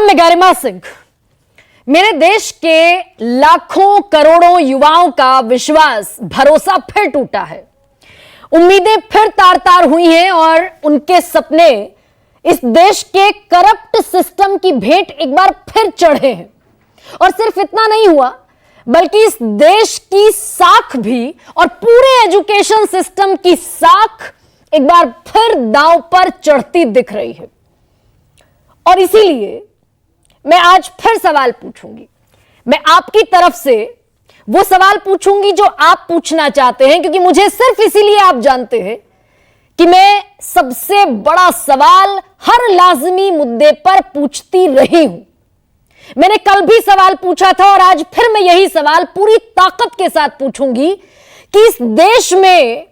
नाम है गरिमा सिंह। मेरे देश के लाखों करोड़ों युवाओं का विश्वास, भरोसा फिर टूटा है। उम्मीदें फिर तार तार हुई हैं और उनके सपने इस देश के करप्ट सिस्टम की भेंट एक बार फिर चढ़े हैं। और सिर्फ इतना नहीं हुआ, बल्कि इस देश की साख भी और पूरे एजुकेशन सिस्टम की साख एक बार फिर दांव पर चढ़ती दिख रही है। और इसीलिए मैं आज फिर सवाल पूछूंगी। मैं आपकी तरफ से वो सवाल पूछूंगी जो आप पूछना चाहते हैं, क्योंकि मुझे सिर्फ इसीलिए आप जानते हैं कि मैं सबसे बड़ा सवाल हर लाजमी मुद्दे पर पूछती रही हूं। मैंने कल भी सवाल पूछा था और आज फिर मैं यही सवाल पूरी ताकत के साथ पूछूंगी कि इस देश में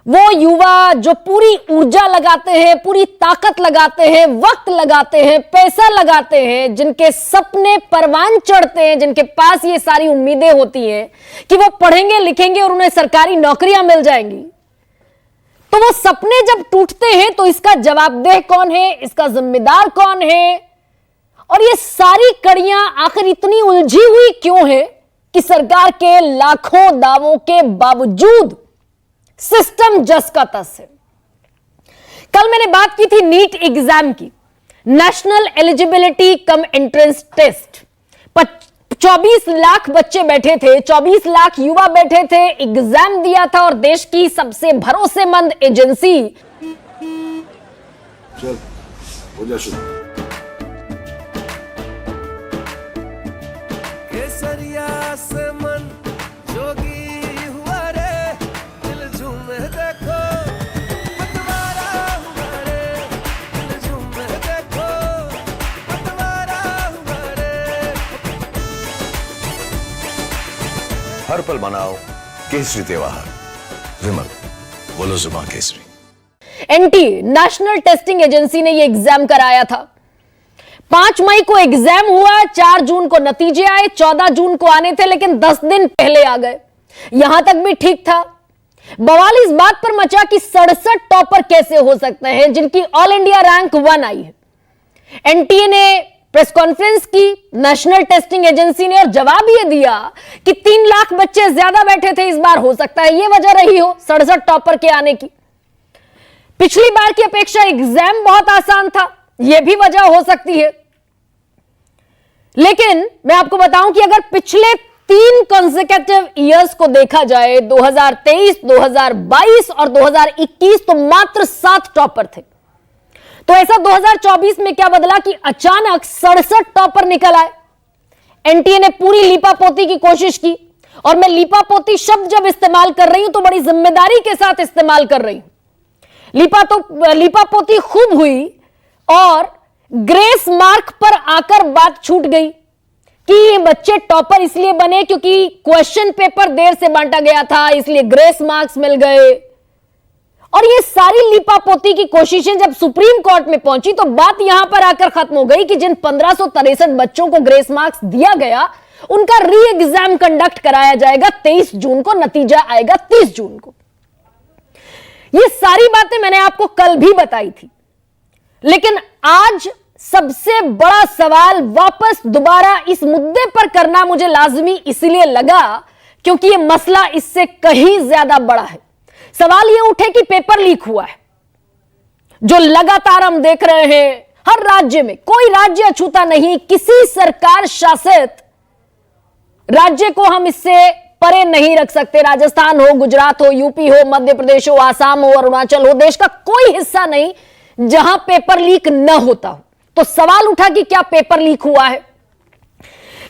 वो युवा जो पूरी ऊर्जा लगाते हैं, पूरी ताकत लगाते हैं, वक्त लगाते हैं, पैसा लगाते हैं, जिनके सपने परवान चढ़ते हैं, जिनके पास ये सारी उम्मीदें होती हैं कि वो पढ़ेंगे लिखेंगे और उन्हें सरकारी नौकरियां मिल जाएंगी, तो वो सपने जब टूटते हैं तो इसका जवाबदेह कौन है, इसका जिम्मेदार कौन है? और ये सारी कड़ियां आखिर इतनी उलझी हुई क्यों है कि सरकार के लाखों दावों के बावजूद सिस्टम जस का तस है। कल मैंने बात की थी नीट एग्जाम की, national eligibility cum entrance test. 24 lakh बच्चे बैठे थे, 24 लाख युवा बैठे थे, एग्जाम दिया था और देश की सबसे भरोसेमंद एजेंसी चल हो जा शुरू। केसरिया से मन जोगी हुआ रे, दिल झूमे देखो पतवारा हुआ रे, दिल झूमे देखो पतवारा हुआ रे। हर पल मनाओ केसरी त्योहार। विमल बोलो जुबान Kesari. NTA national testing agency ने यह एग्जाम कराया था। 5 मई को एग्जाम हुआ, 4 जून को नतीजे आए, 14 जून को आने थे, लेकिन 10 दिन पहले आ गए। यहां तक भी ठीक था। बवाल इस बात पर मचा कि 67 टॉपर कैसे हो सकते हैं जिनकी ऑल इंडिया रैंक 1 आई है। एनटीए ने प्रेस कॉन्फ्रेंस की, नेशनल टेस्टिंग एजेंसी ने, और जवाब यह दिया कि 3 लाख बच्चे ज्यादा बैठे थे, इस बार हो सकता है यह वजह रही हो 67 टॉपर के आने की। पिछली बार की अपेक्षा एग्जाम बहुत आसान था, यह भी वजह हो सकती है। लेकिन मैं आपको बताऊं कि अगर पिछले 3 कंसेक्यूटिव ईयर्स को देखा जाए, 2023, 2022 और 2021, तो मात्र 7 टॉपर थे। तो ऐसा 2024 में क्या बदला कि अचानक 67 टॉपर निकल आए। एनटीए ने पूरी लीपापोती की कोशिश की, और मैं लीपापोती शब्द जब इस्तेमाल कर रही हूं तो बड़ी जिम्मेदारी के साथ इस्तेमाल कर रही हूं। लीपापोती खूब हुई और ग्रेस मार्क पर आकर बात छूट गई कि ये बच्चे टॉपर इसलिए बने क्योंकि क्वेश्चन पेपर देर से बांटा गया था, इसलिए ग्रेस मार्क्स मिल गए। और ये सारी लीपापोती की कोशिशें जब सुप्रीम कोर्ट में पहुंची तो बात यहां पर आकर खत्म हो गई कि जिन 1563 बच्चों को ग्रेस मार्क्स दिया गया, उनका री एग्जाम कंडक्ट कराया जाएगा 23 जून को, नतीजा आएगा 30 जून को। ये सारी बातें मैंने आपको कल भी बताई थी, लेकिन आज सबसे बड़ा सवाल वापस दोबारा इस मुद्दे पर करना मुझे लाजमी इसलिए लगा क्योंकि यह मसला इससे कहीं ज्यादा बड़ा है। सवाल यह उठे कि पेपर लीक हुआ है, जो लगातार हम देख रहे हैं हर राज्य में, कोई राज्य अछूता नहीं, किसी सरकार शासित राज्य को हम इससे परे नहीं रख सकते। राजस्थान हो, गुजरात हो, यूपी हो, मध्य प्रदेश हो, आसाम हो, अरुणाचल हो, देश का कोई हिस्सा नहीं जहां पेपर लीक न होता हो। तो सवाल उठा कि क्या पेपर लीक हुआ है,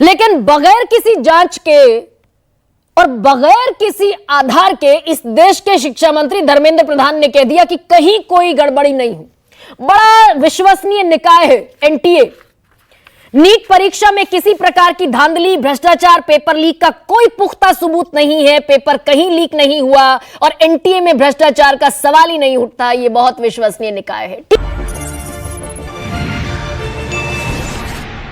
लेकिन बगैर किसी जांच के और बगैर किसी आधार के इस देश के शिक्षा मंत्री धर्मेंद्र प्रधान ने कह दिया कि कहीं कोई गड़बड़ी नहीं हुई। बड़ा विश्वसनीय निकाय है एनटीए। नीट परीक्षा में किसी प्रकार की धांधली, भ्रष्टाचार, पेपर लीक का कोई पुख्ता सबूत नहीं है, पेपर कहीं लीक नहीं हुआ और एनटीए में भ्रष्टाचार का सवाल ही नहीं उठता। यह बहुत विश्वसनीय निकाय है।